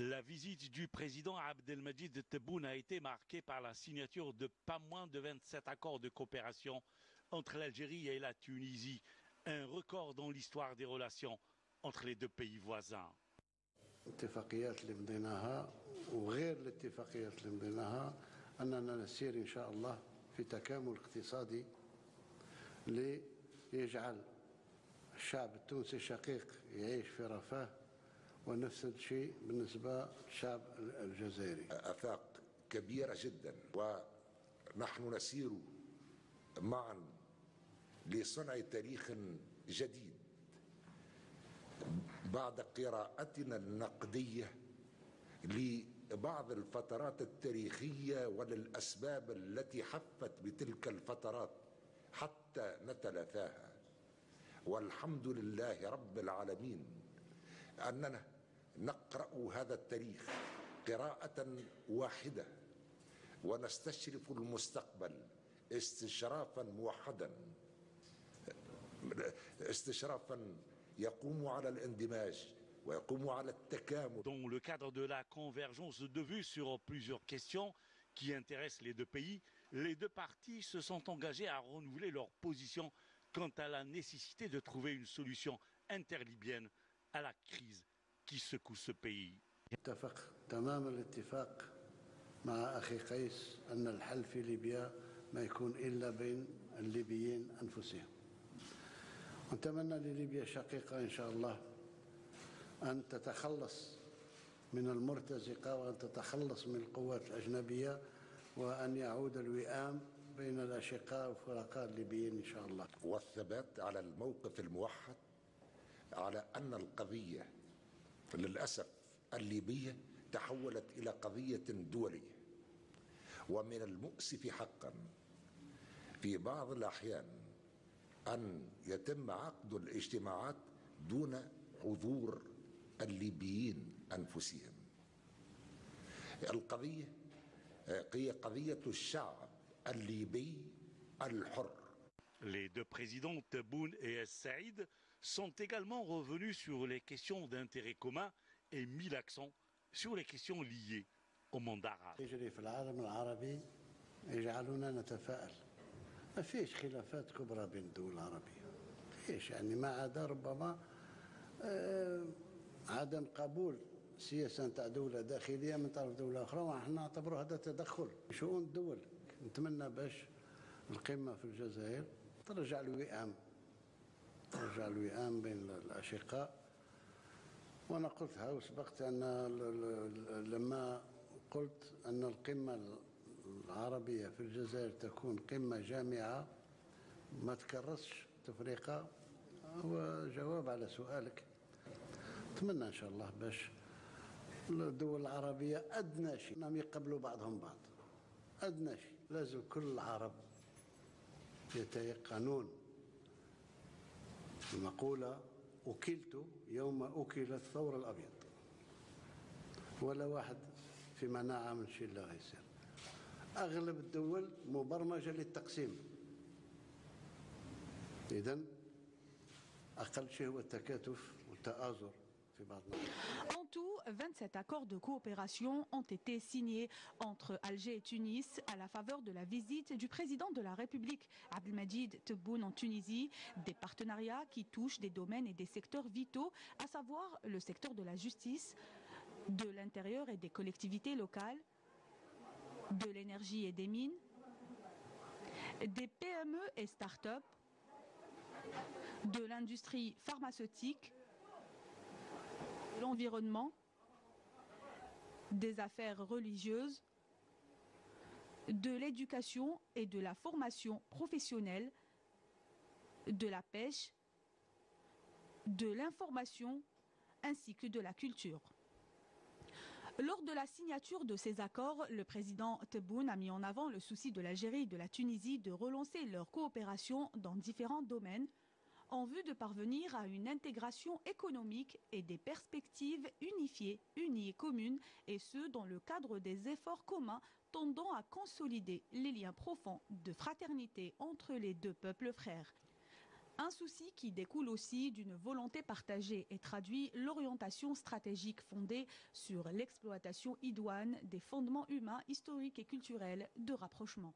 La visite du président Abdelmadjid Tebboune a été marquée par la signature de pas moins de 27 accords de coopération entre l'Algérie et la Tunisie, un record dans l'histoire des relations entre les deux pays voisins. الاتفاقيات اللي مضيناها وغير الاتفاقيات اللي مضيناها أننا نسير إن شاء الله في تكامل اقتصادي ليجعل الشعب التونسي الشقيق يعيش في رفاه ونفس الشيء بالنسبة للشعب الجزائري. آفاق كبيرة جدا ونحن نسير معا لصنع تاريخ جديد بعد قراءتنا النقدية لبعض الفترات التاريخية وللأسباب التي حفت بتلك الفترات حتى نتلافاها. والحمد لله رب العالمين أننا نقرأ هذا التاريخ قراءة واحدة ونستشرف المستقبل استشرافا موحدا، استشرافا يقوم على الاندماج ويقوم على التكامل. Dans le cadre de la convergence de vues sur plusieurs questions qui intéressent les deux parties se sont engagés à renouveler leur position quant à la nécessité de trouver une solution interlibyenne à la crise qui secoue ce pays. اتفق تمام الاتفاق مع أخي قيس أن الحل في ليبيا ما يكون إلا بين الليبيين أنفسهم. ونتمنى لليبيا الشقيقة إن شاء الله أن تتخلص من المرتزقة وأن تتخلص من القوات الأجنبية وأن يعود الوئام بين الأشقاء والفرقاء الليبيين إن شاء الله. والثبات على الموقف الموحد على أن القضية للأسف الليبية تحولت إلى قضية دولية، ومن المؤسف حقا في بعض الأحيان أن يتم عقد الاجتماعات دون حضور الليبيين أنفسهم. القضية هي قضية الشعب الليبي الحر. Les deux présidents Tebboune et Es Saïd sont également revenus sur les questions d'intérêt commun et mis l'accent sur les questions liées au monde arabe. يجري في العالم العربي يجعلنا نتفائل. ما فيش خلافات كبرى بين الدول العربية. فيش يعني ما عدا ربما عدم قبول سياسة نتاع دولة داخلية من طرف دولة أخرى، ونحن نعتبره هذا تدخل في شؤون الدول. نتمنى باش القمة في الجزائر ترجع الوئام بين الأشقاء. وأنا قلتها وسبقت أن لما قلت أن القمة العربية في الجزائر تكون قمة جامعة ما تكرسش تفرقة، هو جواب على سؤالك. أتمنى إن شاء الله باش الدول العربية أدنى شيء أنهم يقبلوا بعضهم بعض، أدنى شيء لازم كل العرب يتيقنون المقولة أكلت يوم أكل الثور الأبيض، ولا واحد في مناعة من شيء لا يصير. أغلب الدول مبرمجة للتقسيم، إذن أقل شيء هو التكاتف والتآزر في بعض الأحيان. En tout, 27 accords de coopération ont été signés entre Alger et Tunis à la faveur de la visite du président de la République, Abdelmadjid Tebboune, en Tunisie. Des partenariats qui touchent des domaines et des secteurs vitaux, à savoir le secteur de la justice, de l'intérieur et des collectivités locales, de l'énergie et des mines, des PME et start-up, de l'industrie pharmaceutique, l'environnement, des affaires religieuses, de l'éducation et de la formation professionnelle, de la pêche, de l'information ainsi que de la culture. Lors de la signature de ces accords, le président Tebboune a mis en avant le souci de l'Algérie et de la Tunisie de relancer leur coopération dans différents domaines, en vue de parvenir à une intégration économique et des perspectives unifiées, unies et communes, et ce dans le cadre des efforts communs tendant à consolider les liens profonds de fraternité entre les deux peuples frères. Un souci qui découle aussi d'une volonté partagée et traduit l'orientation stratégique fondée sur l'exploitation idoine des fondements humains, historiques et culturels de rapprochement.